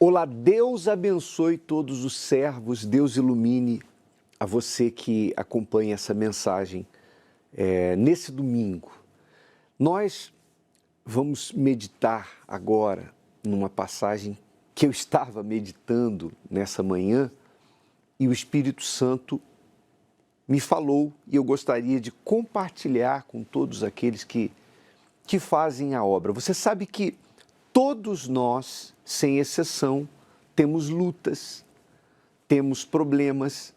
Olá, Deus abençoe todos os servos, Deus ilumine a você que acompanha essa mensagem nesse domingo. Nós vamos meditar agora numa passagem que eu estava meditando nessa manhã e o Espírito Santo me falou e eu gostaria de compartilhar com todos aqueles que fazem a obra. Você sabe que todos nós, sem exceção, temos lutas, temos problemas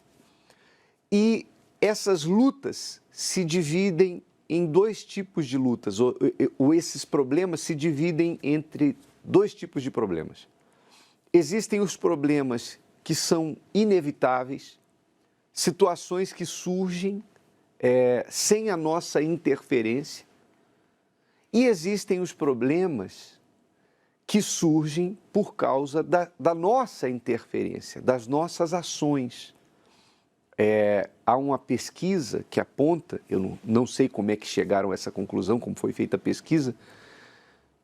e essas lutas se dividem em dois tipos de lutas, ou esses problemas se dividem entre dois tipos de problemas. Existem os problemas que são inevitáveis, situações que surgem sem a nossa interferência, e existem os problemas que surgem por causa da nossa interferência, das nossas ações. Há uma pesquisa que aponta, eu não sei como é que chegaram a essa conclusão, como foi feita a pesquisa,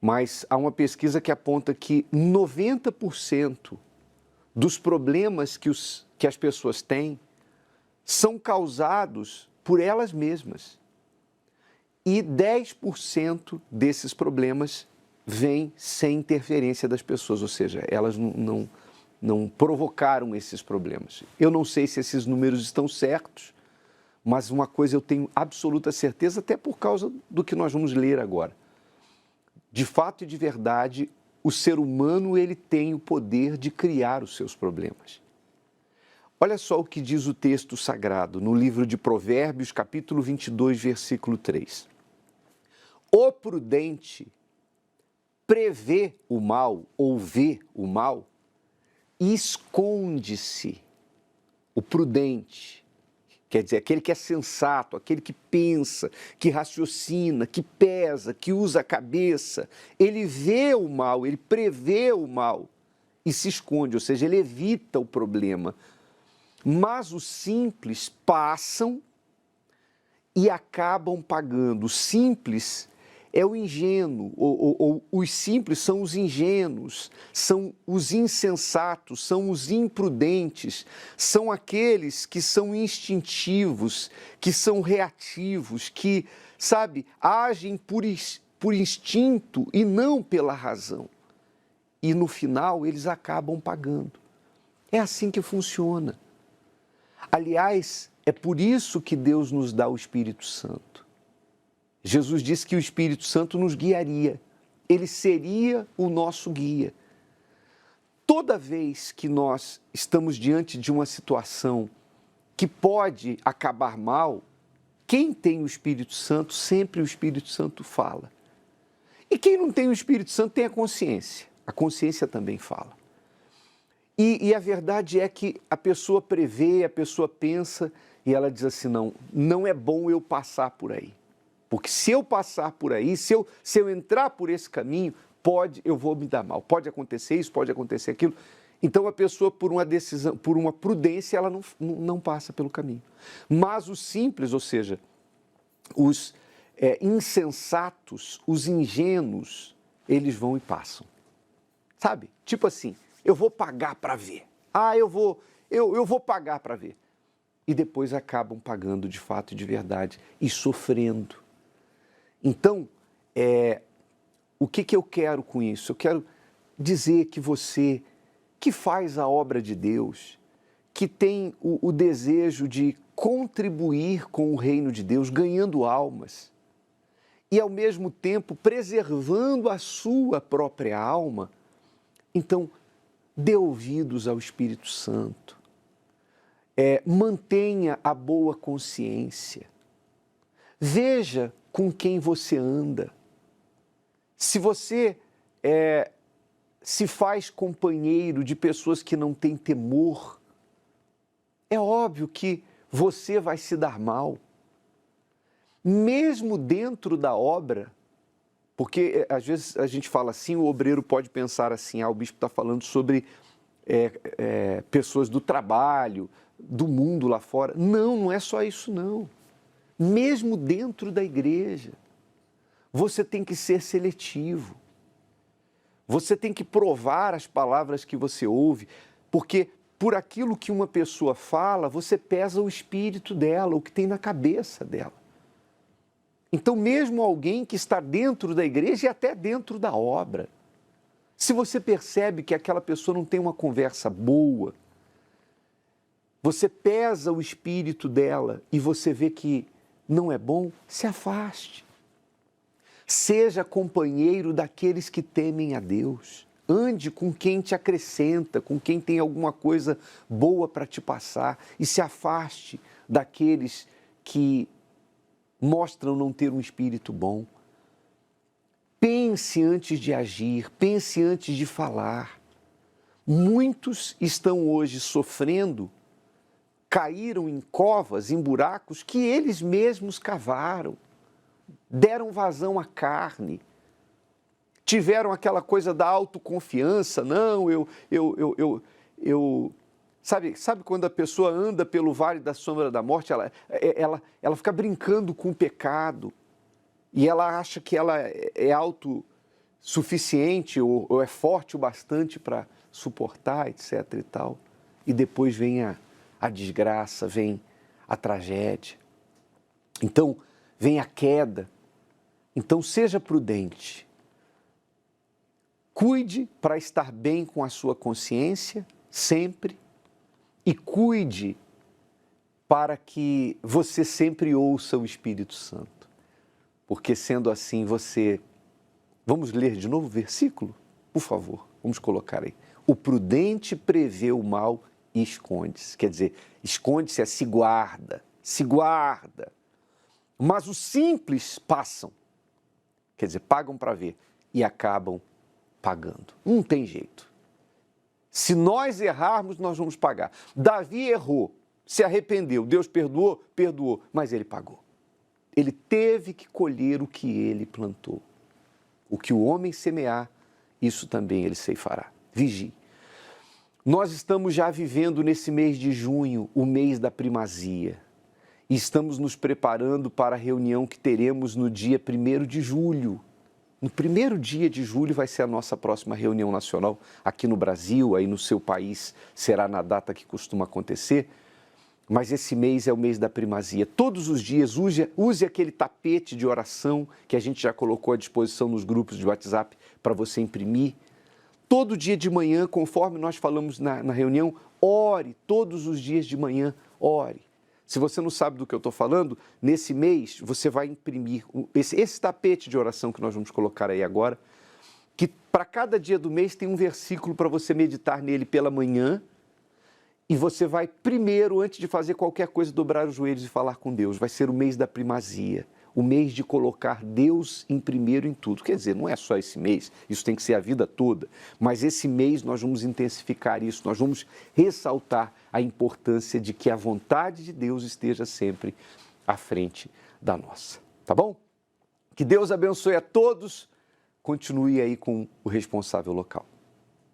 mas há uma pesquisa que aponta que 90% dos problemas que as pessoas têm são causados por elas mesmas. E 10% desses problemas vêm sem interferência das pessoas, ou seja, elas não provocaram esses problemas. Eu não sei se esses números estão certos, mas uma coisa eu tenho absoluta certeza, até por causa do que nós vamos ler agora. De fato e de verdade, o ser humano ele tem o poder de criar os seus problemas. Olha só o que diz o texto sagrado no livro de Provérbios, capítulo 22, versículo 3. O prudente prevê o mal ou vê o mal e esconde-se. O prudente, quer dizer, aquele que é sensato, aquele que pensa, que raciocina, que pesa, que usa a cabeça, ele vê o mal, ele prevê o mal e se esconde, ou seja, ele evita o problema. Mas os simples passam e acabam pagando. O simples é o ingênuo, ou os simples são os ingênuos, são os insensatos, são os imprudentes, são aqueles que são instintivos, que são reativos, que, agem por instinto e não pela razão. E no final eles acabam pagando. É assim que funciona. Aliás, é por isso que Deus nos dá o Espírito Santo. Jesus disse que o Espírito Santo nos guiaria, ele seria o nosso guia. Toda vez que nós estamos diante de uma situação que pode acabar mal, quem tem o Espírito Santo, sempre o Espírito Santo fala. E quem não tem o Espírito Santo tem a consciência também fala. E a verdade é que a pessoa prevê, a pessoa pensa e ela diz assim, não é bom eu passar por aí. Porque se eu passar por aí, se eu entrar por esse caminho, eu vou me dar mal. Pode acontecer isso, pode acontecer aquilo. Então a pessoa, por uma decisão, por uma prudência, ela não passa pelo caminho. Mas os simples, ou seja, os insensatos, os ingênuos, eles vão e passam. Sabe? Tipo assim, eu vou pagar para ver. Eu vou pagar para ver. E depois acabam pagando de fato e de verdade e sofrendo. Então, o que eu quero com isso? Eu quero dizer que você que faz a obra de Deus, que tem o desejo de contribuir com o reino de Deus, ganhando almas, e ao mesmo tempo preservando a sua própria alma, então dê ouvidos ao Espírito Santo, mantenha a boa consciência, veja com quem você anda. Se você se faz companheiro de pessoas que não têm temor, é óbvio que você vai se dar mal. Mesmo dentro da obra, porque às vezes a gente fala assim, o obreiro pode pensar assim, o bispo está falando sobre pessoas do trabalho, do mundo lá fora. Não é só isso não. Mesmo dentro da igreja, você tem que ser seletivo. Você tem que provar as palavras que você ouve, porque por aquilo que uma pessoa fala, você pesa o espírito dela, o que tem na cabeça dela. Então, mesmo alguém que está dentro da igreja e até dentro da obra, se você percebe que aquela pessoa não tem uma conversa boa, você pesa o espírito dela e você vê que não é bom, se afaste. Seja companheiro daqueles que temem a Deus. Ande com quem te acrescenta, com quem tem alguma coisa boa para te passar e se afaste daqueles que mostram não ter um espírito bom. Pense antes de agir, pense antes de falar. Muitos estão hoje sofrendo, caíram em covas, em buracos que eles mesmos cavaram, deram vazão à carne, tiveram aquela coisa da autoconfiança, não, sabe quando a pessoa anda pelo vale da sombra da morte, ela fica brincando com o pecado e ela acha que ela é autossuficiente ou é forte o bastante para suportar, etc. e tal. E depois vem a desgraça, vem a tragédia. Então, vem a queda. Então, seja prudente. Cuide para estar bem com a sua consciência, sempre. E cuide para que você sempre ouça o Espírito Santo. Porque, sendo assim, você... Vamos ler de novo o versículo? Por favor, vamos colocar aí. O prudente prevê o mal e esconde-se. Quer dizer, esconde-se é se guarda, se guarda. Mas os simples passam, quer dizer, pagam para ver e acabam pagando. Não tem jeito. Se nós errarmos, nós vamos pagar. Davi errou, se arrependeu, Deus perdoou, perdoou, mas ele pagou. Ele teve que colher o que ele plantou. O que o homem semear, isso também ele ceifará. Vigie. Nós estamos já vivendo nesse mês de junho, o mês da primazia. E estamos nos preparando para a reunião que teremos no dia 1º de julho. No primeiro dia de julho vai ser a nossa próxima reunião nacional aqui no Brasil, aí no seu país será na data que costuma acontecer. Mas esse mês é o mês da primazia. Todos os dias use aquele tapete de oração que a gente já colocou à disposição nos grupos de WhatsApp para você imprimir. Todo dia de manhã, conforme nós falamos na reunião, ore. Todos os dias de manhã, ore. Se você não sabe do que eu estou falando, nesse mês você vai imprimir esse tapete de oração que nós vamos colocar aí agora, que para cada dia do mês tem um versículo para você meditar nele pela manhã, e você vai primeiro, antes de fazer qualquer coisa, dobrar os joelhos e falar com Deus. Vai ser o mês da primazia, o mês de colocar Deus em primeiro em tudo. Quer dizer, não é só esse mês, isso tem que ser a vida toda, mas esse mês nós vamos intensificar isso, nós vamos ressaltar a importância de que a vontade de Deus esteja sempre à frente da nossa. Tá bom? Que Deus abençoe a todos. Continue aí com o responsável local.